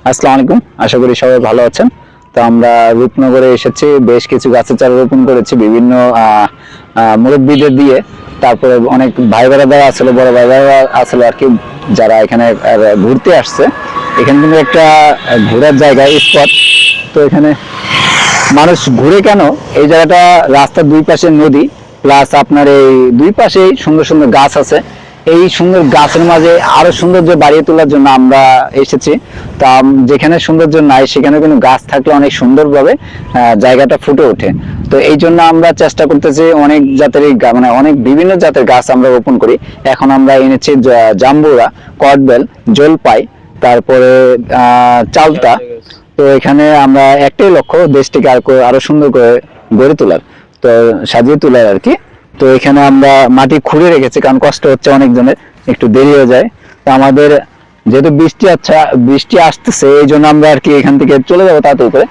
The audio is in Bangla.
আসসালামু আলাইকুম, আশা করি সবাই ভালো আছেন। তো আমরা রূপনগরে এসেছি, বেশ কিছু গাছের চারা রোপণ করেছি বিভিন্ন মুরব্বীদের দিয়ে। তারপরে অনেক ভাই বোনেরা আসলে, বড় ভাই বোনেরা আসলে আর কি, যারা এখানে ঘুরতে আসছে। এখানে কিন্তু একটা ঘোরার জায়গা, স্পট। তো এখানে মানুষ ঘুরে কেন, এই জায়গাটা রাস্তার দুই পাশে নদী, প্লাস আপনার এই দুই পাশেই সুন্দর সুন্দর গাছ আছে। এই সুন্দর গাছের মাঝে আরো সৌন্দর্য বাড়িয়ে তোলার জন্য আমরা এসেছি। তা যেখানে সৌন্দর্য নাই সেখানে কিন্তু গাছ থাকলে অনেক সুন্দরভাবে জায়গাটা ফুটে ওঠে। তো এই জন্য আমরা চেষ্টা করতেছি অনেক জাতের মানে অনেক বিভিন্ন জাতের গাছ আমরা রোপণ করি। এখন আমরা এনেছি জাম্বুরা, কটবেল, জলপাই, তারপরে চালতা। তো এখানে আমরা একটাই লক্ষ্য, দেশটিকে আরো সুন্দর করে গড়ে তোলার, তো সাজিয়ে তোলার আর কি। তো এখানে আমরা মাটি খুঁড়ে রেখেছি, কারণ কষ্ট হচ্ছে অনেকজনের, একটু দেরি হয়ে যায়। তো আমাদের যেহেতু বৃষ্টি আসতেছে, এই জন্য আমরা আর কি এখান থেকে চলে যাবো তাড়াতাড়ি করে।